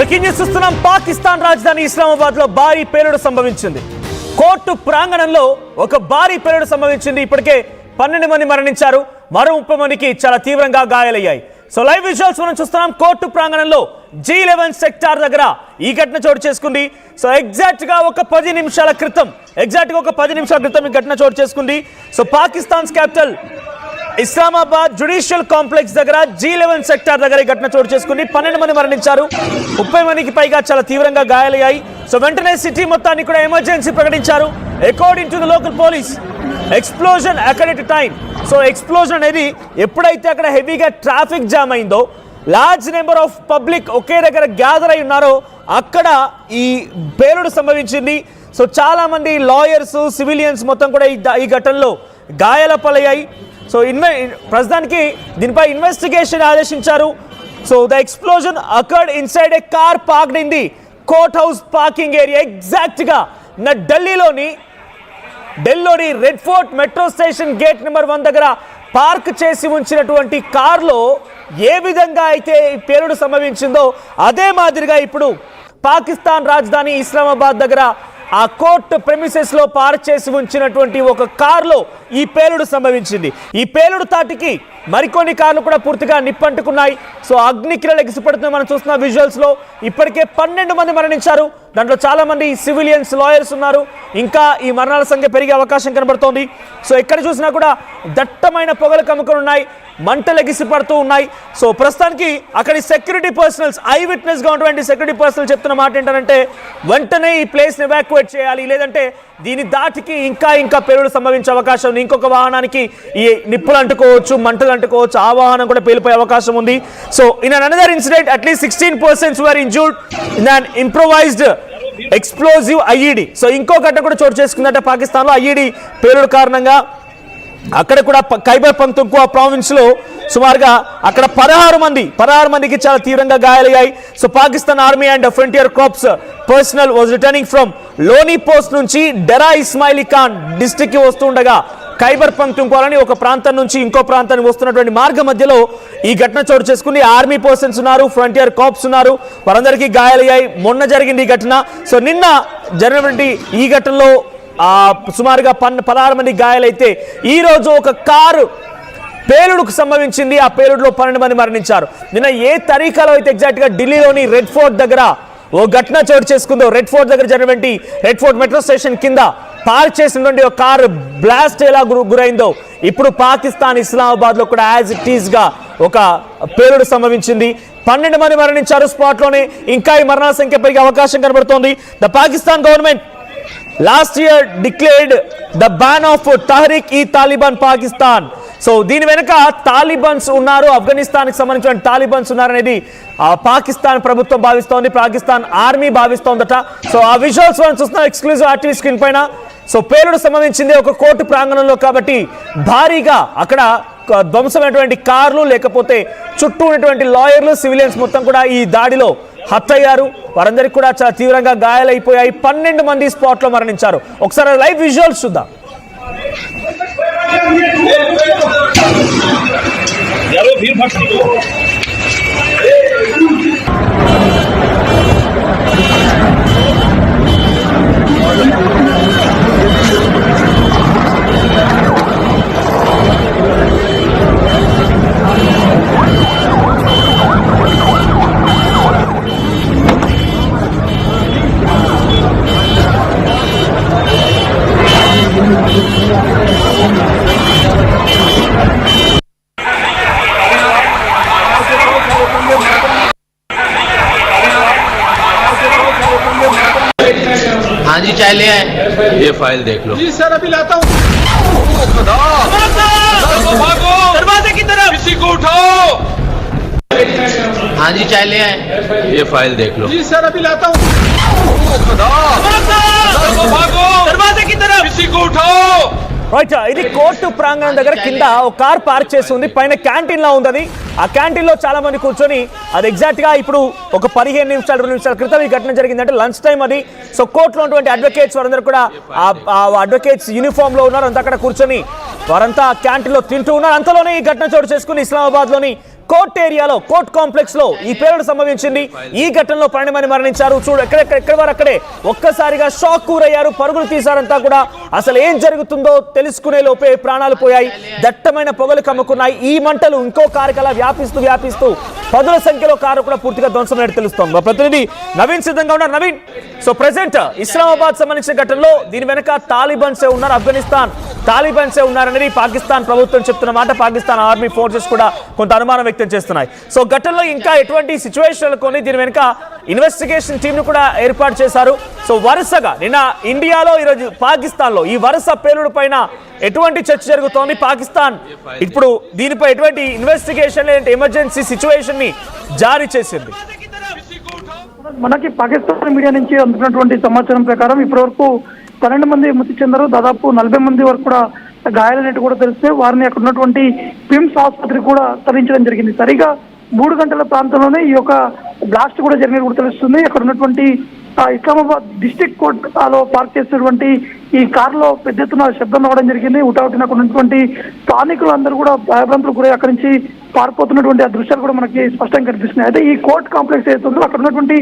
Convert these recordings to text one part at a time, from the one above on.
Breaking news చూస్తున్నాం. పాకిస్తాన్ రాజధాని ఇస్లామాబాద్ లో భారీ పేలుడు సంభవించింది. కోర్టు ప్రాంగణంలో ఒక భారీ పేలుడు సంభవించింది. ఇప్పటికే 12 మంది మరణించారు, మరో 30 మందికి చాలా తీవ్రంగా గాయాలయ్యాయి. సో లైవ్ విజువల్స్ మనం చూస్తున్నాం. కోర్టు ప్రాంగణంలో G11 సెక్టార్ దగ్గర ఈ ఘటన చోటు చేసుకుంది. సో ఎగ్జాక్ట్ గా ఒక 10 నిమిషాల క్రితం ఈ ఘటన చోటు చేసుకుంది. So Pakistan capital Islamabad judicial complex దగ్గర G11 సెక్టార్ దగ్గర ఈ ఘటన చోటు చేసుకుంది. 12 మంది మరణించారు, 30 మందికి పైగా చాలా తీవ్రంగా గాయాలయ్యాయి. సో వెంటనే సిటీ మొత్తాన్ని కూడా ఎమర్జెన్సీ ప్రకటించారు. According to the local police, explosion occurred at time. So explosion అనేది ఎప్పుడైతే అక్కడ హెవీగా ట్రాఫిక్ జామ్ అయిందో, లార్జ్ నెంబర్ ఆఫ్ పబ్లిక్ ఒకే దగ్గర గ్యాదర్ అయి ఉన్నారో అక్కడ ఈ పేలుడు సంభవించింది. సో చాలా మంది లాయర్స్, సివిలియన్స్ మొత్తం కూడా ఈ ఘటనలో గాయాల పాలయ్యాయి. సో ప్రస్తుతానికి దీనిపై ఇన్వెస్టిగేషన్ ఆదేశించారు. So the explosion occurred inside A car parked in the court house parking area. Exact గా ఢిల్లీలోని red fort metro station gate number 1 దగ్గర పార్క్ చేసి ఉంచినటువంటి కార్లో ఏ విధంగా అయితే పేలుడు సంభవించిందో అదే మాదిరిగా ఇప్పుడు పాకిస్తాన్ రాజధాని ఇస్లామాబాద్ దగ్గర ఆ కోర్టు ప్రెమిసెస్ లో పార్క్ చేసి ఉంచినటువంటి ఒక కారులో ఈ పేలుడు సంభవించింది. ఈ పేలుడు తాటికి మరికొన్ని కార్లు కూడా పూర్తిగా నిప్పంటుకున్నాయి. సో అగ్నికిరలు ఎగిసిపడుతున్నాయి మనం చూస్తున్న విజువల్స్ లో. ఇప్పటికే 12 మంది మరణించారు, దాంట్లో చాలా మంది సివిలియన్స్, లాయర్స్ ఉన్నారు. ఇంకా ఈ మరణాల సంఖ్య పెరిగే అవకాశం కనబడుతోంది. సో ఎక్కడ చూసినా కూడా దట్టమైన పొగలు కమ్ముకొని ఉన్నాయి, మంటలు ఎగిసిపడుతూ ఉన్నాయి. సో ప్రస్తుతానికి అక్కడి సెక్యూరిటీ పర్సనల్స్, ఐ విట్నెస్ గా ఉన్నటువంటి సెక్యూరిటీ పర్సనల్ చెప్తున్న మాట ఏంటంటే వెంటనే ఈ ప్లేస్ ని ఎవాక్యుయేట్ చేయాలి, లేదంటే దీని దాటికి ఇంకా పేలుడు సంభవించే అవకాశం ఉంది. ఇంకొక వాహనానికి ఈ నిప్పులు అంటుకోవచ్చు, మంటలు అంటుకోవచ్చు, ఆ వాహనం కూడా పేలిపోయే అవకాశం ఉంది. So in another incident at least 16 persons were injured in an improvised explosive IED. So ఇంకో ఘటన కూడా చోటు చేసుకుందంటే పాకిస్తాన్ లో IED పేలుడు కారణంగా అక్కడ కూడా ఖైబర్ పఖ్తూన్ఖ్వా ప్రావిన్స్ లో సుమారుగా అక్కడ 16 మందికి చాలా తీవ్రంగా గాయాలయ్యాయి. So Pakistan army and Frontier Corps personnel was returning from Loni post నుంచి డెరా ఇస్మాయిలీ ఖాన్ డిస్ట్రిక్ట్ కి వస్తుండగా ఖైబర్ పఖ్తూన్ఖ్వాలోని ఒక ప్రాంతం నుంచి ఇంకో ప్రాంతానికి వస్తున్నటువంటి మార్గ మధ్యలో ఈ ఘటన చోటు చేసుకుంది. ఆర్మీ పర్సన్స్ ఉన్నారు, ఫ్రంటియర్ కార్ప్స్ ఉన్నారు, వారందరికీ గాయాలయ్యాయి. మొన్న జరిగింది ఈ ఘటన. సో నిన్న జరిగినటువంటి ఈ ఘటనలో సుమారుగా 16 మంది గాయాలైతే ఈ రోజు ఒక కారు పేలుడుకు సంభవించింది. ఆ పేలుడులో 12 మంది మరణించారు. నిన్న ఏ తరీకాలో అయితే ఎగ్జాక్ట్ గా ఢిల్లీలోని రెడ్ ఫోర్ట్ దగ్గర ఓ ఘటన చోటు చేసుకుందో, రెడ్ ఫోర్ట్ దగ్గర జరిగినటువంటి రెడ్ ఫోర్ట్ మెట్రో స్టేషన్ కింద పార్క్ చేసినటువంటి ఒక కారు బ్లాస్ట్ ఎలా గురైందో ఇప్పుడు పాకిస్తాన్ ఇస్లామాబాద్ లో కూడా యాజ్ ఇట్ ఈస్ గా ఒక పేలుడు సంభవించింది. 12 మంది మరణించారు స్పాట్ లోనే. ఇంకా ఈ మరణాల సంఖ్య పెరిగే అవకాశం కనబడుతోంది. The Pakistan government last year declared the ban of Tehreek-e-Taliban Pakistan. So దీని వెనుక తాలిబాన్స్ ఉన్నారు, ఆఫ్ఘనిస్తాన్ కి సంబంధించిన తాలిబాన్స్ ఉన్నారనేది పాకిస్తాన్ ప్రభుత్వం భావిస్తోంది, పాకిస్తాన్ ఆర్మీ భావిస్తోందట. సో ఆ విజువల్స్ మనం చూస్తున్నాం ఎక్స్క్లూజివ్ ఆర్టీవీ స్క్రీన్ పైన. సో పేలుడు సంబంధించింది ఒక కోర్టు ప్రాంగణంలో కాబట్టి భారీగా అక్కడ ధ్వంసమైనటువంటి కార్లు, లేకపోతే చుట్టూ ఉన్నటువంటి లాయర్లు, సివిలియన్స్ మొత్తం కూడా ఈ దాడిలో హత్యయ్యారు. వారందరికీ కూడా చాలా తీవ్రంగా గాయాలైపోయాయి. 12 మంది స్పాట్ లో మరణించారు. ఒకసారి లైవ్ విజువల్స్ చూద్దాం. हाँ जी, चाय ले आए। ये फाइल देख लो। जी सर, अभी लाता हूँ। भागो दरवाजे की तरफ, किसी को उठाओ। हाँ जी, चाय ले आए। ये फाइल देख लो। जी सर, अभी लाता हूँ। भागो दरवाजे की तरफ, किसी को उठाओ। రైట్, ఇది కోర్టు ప్రాంగణం దగ్గర కింద ఒక కార్ పార్క్ చేసి ఉంది, పైన క్యాంటీన్ లా ఉంది. అది ఆ క్యాంటీన్ లో చాలా మంది కూర్చొని అది ఎగ్జాక్ట్ గా ఇప్పుడు ఒక 15 నిమిషాలు 20 నిమిషాల క్రితం ఈ ఘటన జరిగిందంటే లంచ్ టైం అది. సో కోర్టులో ఉన్నటువంటి అడ్వకేట్స్ వారందరూ కూడా అడ్వకేట్స్ యూనిఫామ్ లో ఉన్నారు, అంతా అక్కడ కూర్చొని వారంతా క్యాంటీన్ లో తింటూ ఉన్నారు. అంతలోనే ఈ ఘటన చోటు చేసుకుని ఇస్లామాబాద్ లోని కోర్ట్ ఏరియాలో కోర్ట్ కాంప్లెక్స్ లో ఈ పేలుడు సంభవించింది. ఈ ఘటనలో 12 మంది మరణించారు. చూడు ఎక్కడ వారు అక్కడే ఒక్కసారిగా షాక్ గురయ్యారు, పరుగులు తీశారంతా కూడా. అసలు ఏం జరుగుతుందో తెలుసుకునే లోపే ప్రాణాలు పోయాయి. దట్టమైన పొగలు కమ్ముకున్నాయి. ఈ మంటలు ఇంకో కారు కలా వ్యాపిస్తూ పదుల సంఖ్యలో కారు కూడా పూర్తిగా ధ్వంసమైనట్టు తెలుస్తోంది. మా ప్రతినిధి నవీన్ సిద్ధంగా ఉన్నారు. నవీన్, సో ప్రెసెంట్ ఇస్లామాబాద్ సంబంధించిన ఘటనలో దీని వెనక తాలిబాన్సే ఉన్నారు, ఆఫ్ఘనిస్తాన్ తాలిబాన్సే ఉన్నారనేది పాకిస్తాన్ ప్రభుత్వం చెప్తున్న మాట. పాకిస్తాన్ ఆర్మీ ఫోర్సెస్ కూడా కొంత అనుమానం వ్యక్తం చేస్తున్నాయి. సో ఘటనలో ఇంకా ఎటువంటి సిచ్యువేషన్లు కొని దీని వెనుక ఇన్వెస్టిగేషన్ టీమ్ ను కూడా ఏర్పాటు చేశారు. సో వరుసగా నిన్న ఇండియాలో, ఈరోజు పాకిస్తాన్ లో ఈ వరుస పేలుడు పైన ఎటువంటి చర్చ జరుగుతోంది? పాకిస్తాన్ ఇప్పుడు దీనిపై ఎటువంటి ఇన్వెస్టిగేషన్ ఎమర్జెన్సీ సిచ్యువేషన్ ని జారీ చేసింది? మనకి పాకిస్తాన్ మీడియా నుంచి అందుతున్నటువంటి సమాచారం ప్రకారం ఇప్పటివరకు 12 మంది మృతి చెందారు. దాదాపు 40 మంది వరకు కూడా గాయాలైనట్టు కూడా తెలిస్తే వారిని అక్కడ ఉన్నటువంటి పిమ్స్ ఆసుపత్రికి కూడా తరలించడం జరిగింది. సరిగా 3 గంటల ప్రాంతంలోనే ఈ యొక్క బ్లాస్ట్ కూడా జరిగినట్టు కూడా తెలుస్తుంది. అక్కడ ఉన్నటువంటి ఇస్లామాబాద్ డిస్ట్రిక్ట్ కోర్ట్ లో పార్క్ చేసినటువంటి ఈ కారులో పెద్ద ఎత్తున శబ్దం రావడం జరిగింది. ఉటావుటిన అక్కడ ఉన్నటువంటి స్థానికులు అందరూ కూడా భయభ్రాంతులు గురై అక్కడి నుంచి పారిపోతున్నటువంటి ఆ దృశ్యాలు కూడా మనకి స్పష్టంగా కనిపిస్తున్నాయి. అయితే ఈ కోర్ట్ కాంప్లెక్స్ ఏదైతుందో అక్కడ ఉన్నటువంటి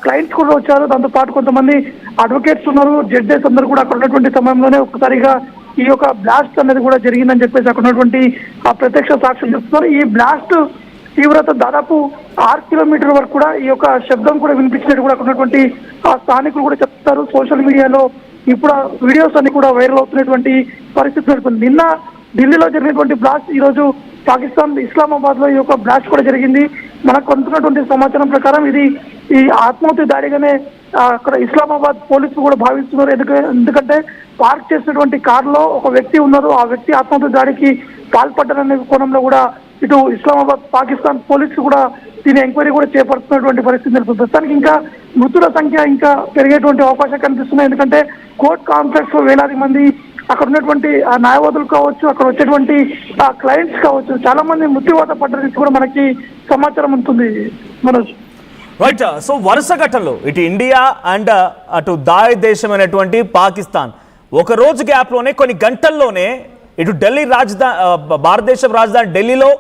క్లయింట్స్ కూడా వచ్చారు. దాంతో పాటు కొంతమంది అడ్వకేట్స్ ఉన్నారు, జడ్జెస్ అందరూ కూడా అక్కడ ఉన్నటువంటి సమయంలోనే ఒక్కసారిగా ఈ యొక్క బ్లాస్ట్ అనేది కూడా జరిగిందని చెప్పేసి అక్కడ ఉన్నటువంటి ప్రత్యక్ష సాక్ష్యం చెప్తున్నారు. ఈ బ్లాస్ట్ తీవ్రత దాదాపు 6 కిలోమీటర్ల వరకు కూడా ఈ యొక్క శబ్దం కూడా వినిపించినట్టు కూడా అక్కడ ఉన్నటువంటి స్థానికులు కూడా చెప్తారు. సోషల్ మీడియాలో ఇప్పుడు వీడియోస్ అన్ని కూడా వైరల్ అవుతున్నటువంటి పరిస్థితి నెలకొంది. నిన్న ఢిల్లీలో జరిగినటువంటి బ్లాస్ట్, ఈ రోజు పాకిస్తాన్ ఇస్లామాబాద్ లో ఈ యొక్క బ్లాస్ట్ కూడా జరిగింది. మనకు అందుతున్నటువంటి సమాచారం ప్రకారం ఇది ఈ ఆత్మహత్య దాడిగానే అక్కడ ఇస్లామాబాద్ పోలీసులు కూడా భావిస్తున్నారు. ఎందుకంటే పార్క్ చేసినటువంటి కారులో ఒక వ్యక్తి ఉన్నారు, ఆ వ్యక్తి ఆత్మహత్య దాడికి పాల్పడ్డారనే కోణంలో కూడా ఇటు ఇస్లామాబాద్ పాకిస్తాన్ పోలీసులు కూడా దీని ఎంక్వైరీ కూడా చేపడుతున్నటువంటి పరిస్థితి నెలకొంది. ప్రస్తుతానికి ఇంకా మృతుల సంఖ్య ఇంకా పెరిగేటువంటి అవకాశం కనిపిస్తున్నాయి. ఎందుకంటే కోర్ట్ కాంప్లెక్స్ లో వేలాది మంది అక్కడ ఉన్నటువంటి న్యాయవాదులు కావచ్చు, అక్కడ వచ్చేటువంటి క్లయింట్స్ కావచ్చు, చాలా మంది మృత్యువాత పడ్డ కూడా మనకి సమాచారం ఉంటుంది. మనోజ్, రైట్. సో వరుస ఘటనలు ఇటు ఇండియా అండ్ అటు దాయ్ దేశం అనేటువంటి పాకిస్తాన్ ఒక రోజు గ్యాప్లోనే కొన్ని గంటల్లోనే ఇటు ఢిల్లీ భారతదేశం రాజధాని ఢిల్లీలో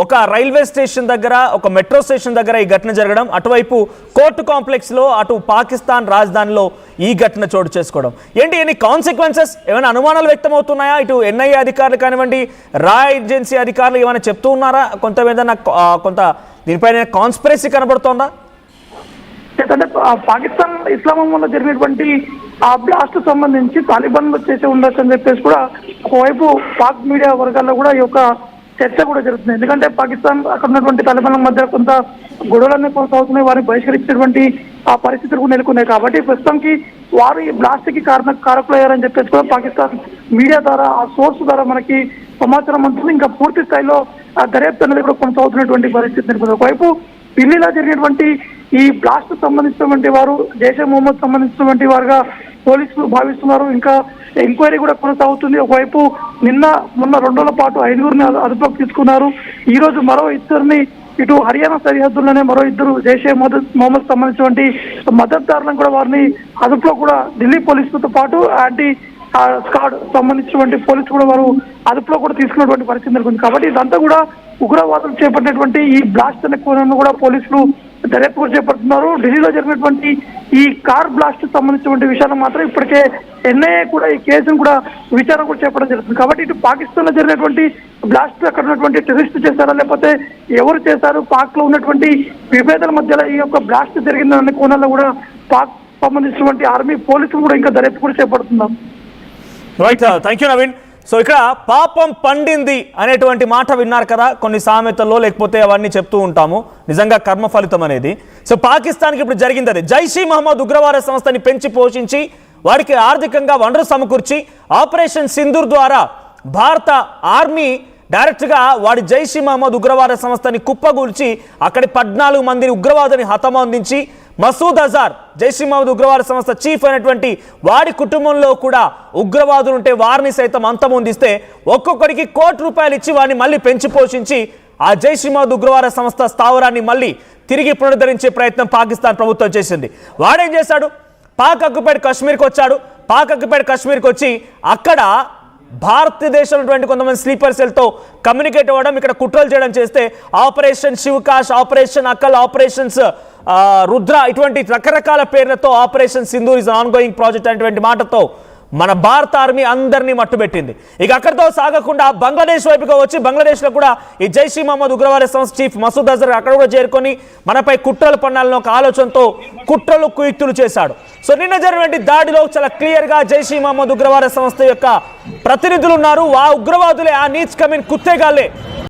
ఒక రైల్వే స్టేషన్ దగ్గర, ఒక మెట్రో స్టేషన్ దగ్గర ఈ ఘటన జరగడం, అటువైపు కోర్టు కాంప్లెక్స్లో, అటు పాకిస్తాన్ రాజధానిలో ఈ ఘటన చోటు చేసుకోవడం ఏంటి? ఎన్ని కాన్సిక్వెన్సెస్, ఏమైనా అనుమానాలు వ్యక్తమవుతున్నాయా? ఇటు ఎన్ఐఏ అధికారులు కానివ్వండి, రా ఏజెన్సీ అధికారులు ఏమైనా చెప్తూ ఉన్నారా? కొంత దీనిపైన కాన్స్పిరసీ కనబడుతోందా? అంటే పాకిస్తాన్ ఇస్లామాబాద్ లో జరిగినటువంటి ఆ బ్లాస్ట్ సంబంధించి తాలిబాన్లు చేసి ఉండొచ్చు అని చెప్పేసి కూడా ఒకవైపు పాక్ మీడియా వర్గాల్లో కూడా ఈ యొక్క చర్చ కూడా జరుగుతుంది. ఎందుకంటే పాకిస్తాన్ అక్కడ ఉన్నటువంటి తాలిబాన్ల మధ్య కొంత గొడవలన్నీ కొనసాగుతున్నాయి, వారిని బహిష్కరించినటువంటి ఆ పరిస్థితులు కూడా నెలకొన్నాయి. కాబట్టి ప్రస్తుతానికి వారు ఈ బ్లాస్ట్ కి కారకులయ్యారని చెప్పేసి కూడా పాకిస్తాన్ మీడియా ద్వారా, ఆ సోర్స్ ద్వారా మనకి సమాచారం అందుతుంది. ఇంకా పూర్తి స్థాయిలో ఆ దర్యాప్తు అనేది కూడా కొనసాగుతున్నటువంటి పరిస్థితి నెలకొంది. ఒకవైపు ఢిల్లీలో జరిగినటువంటి ఈ బ్లాస్ట్ సంబంధించినటువంటి వారు జైషే మొహమ్మద్ సంబంధించినటువంటి వారుగా పోలీసులు భావిస్తున్నారు. ఇంకా ఎంక్వైరీ కూడా కొనసాగుతుంది. ఒకవైపు మొన్న 2 రోజుల పాటు 5గురిని అదుపులోకి తీసుకున్నారు. ఈ రోజు మరో 2 ఇటు హర్యానా సరిహద్దుల్లోనే మరో 2 జైషే మొహమ్మద్ సంబంధించినటువంటి మద్దతుదారులను కూడా వారిని అదుపులో కూడా ఢిల్లీ పోలీసులతో పాటు యాంటీ స్క్వాడ్ సంబంధించినటువంటి పోలీసులు కూడా వారు అదుపులో కూడా తీసుకున్నటువంటి పరిస్థితి నెలకొంది. కాబట్టి ఇదంతా కూడా ఉగ్రవాదులు చేపట్టినటువంటి ఈ బ్లాస్ట్ అనే కోణంలో కూడా పోలీసులు దర్యాప్తు కూడా చేపడుతున్నారు. ఢిల్లీలో జరిగినటువంటి ఈ కార్ బ్లాస్ట్ సంబంధించినటువంటి విషయాలు మాత్రం ఇప్పటికే ఎన్ఐఏ కూడా ఈ కేసును కూడా విచారణ కూడా చేపట్టడం జరుగుతుంది. కాబట్టి ఇటు పాకిస్తాన్ లో జరిగినటువంటి బ్లాస్ట్ అక్కడ ఉన్నటువంటి టెర్రరిస్ట్ చేశారా, లేకపోతే ఎవరు చేశారు, పాక్ లో ఉన్నటువంటి విభేదాల మధ్యలో ఈ యొక్క బ్లాస్ట్ జరిగిందనే కోణంలో కూడా పాక్ సంబంధించినటువంటి ఆర్మీ పోలీసులు కూడా ఇంకా దర్యాప్తు కూడా చేపడుతున్నారు. Right, thank you Naveen. So ఇక్కడ పాపం పండింది అనేటువంటి మాట విన్నారు కదా, కొన్ని సామెతల్లో లేకపోతే అవన్నీ చెప్తూ ఉంటాము, నిజంగా కర్మ ఫలితం అనేది. సో పాకిస్తాన్కి ఇప్పుడు జరిగింది అదే. జైషీ మహమ్మద్ ఉగ్రవాద సంస్థని పెంచి పోషించి వారికి ఆర్థికంగా వనరు సమకూర్చి ఆపరేషన్ సింధూర్ ద్వారా భారత ఆర్మీ డైరెక్ట్గా వాడి జైషీ మహమ్మద్ ఉగ్రవాద సంస్థని కుప్పగూల్చి అక్కడి 14 మందిని ఉగ్రవాదిని హతమందించి మసూద్ అజార్ జైషీ మహమ్మద్ ఉగ్రవాద సంస్థ చీఫ్ అయినటువంటి వాడి కుటుంబంలో కూడా ఉగ్రవాదులు ఉంటే వారిని సైతం అంతమొందిస్తే ఒక్కొక్కడికి ₹1 ఇచ్చి వారిని మళ్ళీ పెంచి పోషించి ఆ జైషీ మహమ్మద్ ఉగ్రవాద సంస్థ స్థావరాన్ని మళ్ళీ తిరిగి పునరుద్ధరించే ప్రయత్నం పాకిస్తాన్ ప్రభుత్వం చేసింది. వాడేం చేశాడు? పాక్ ఆక్యుపైడ్ కాశ్మీర్కి వచ్చాడు. పాక్ ఆక్యుపైడ్ కాశ్మీర్కి వచ్చి అక్కడ భారతదేశంలో కొంతమంది స్లీపర్ సెల్తో కమ్యూనికేట్ అవ్వడం, ఇక్కడ కుట్రలు చేయడం చేస్తే operation శివకాశ్, operation Akal, operations Rudra ఇటువంటి రకరకాల పేర్లతో operation Sindoor is on going project అనేటువంటి మాటతో మన భారత ఆర్మీ అందరినీ మట్టుబెట్టింది. ఇక అక్కడితో సాగకుండా బంగ్లాదేశ్ వైపుగా వచ్చి బంగ్లాదేశ్లో కూడా ఈ జైష్ ఈ మహమ్మద్ ఉగ్రవాద సంస్థ చీఫ్ మసూద్ అజర్ అక్కడ కూడా చేరుకొని మనపై కుట్రలు పన్నాలని ఒక ఆలోచనతో కుట్రలు కుయుక్తులు చేశాడు. సో నిన్న జరిగినటువంటి దాడిలో చాలా క్లియర్గా జైష్ ఈ మహమ్మద్ ఉగ్రవాద సంస్థ యొక్క ప్రతినిధులు ఉన్నారు. ఆ ఉగ్రవాదులే, ఆ నీచ్ కమీన్ కుత్తేగాళ్లే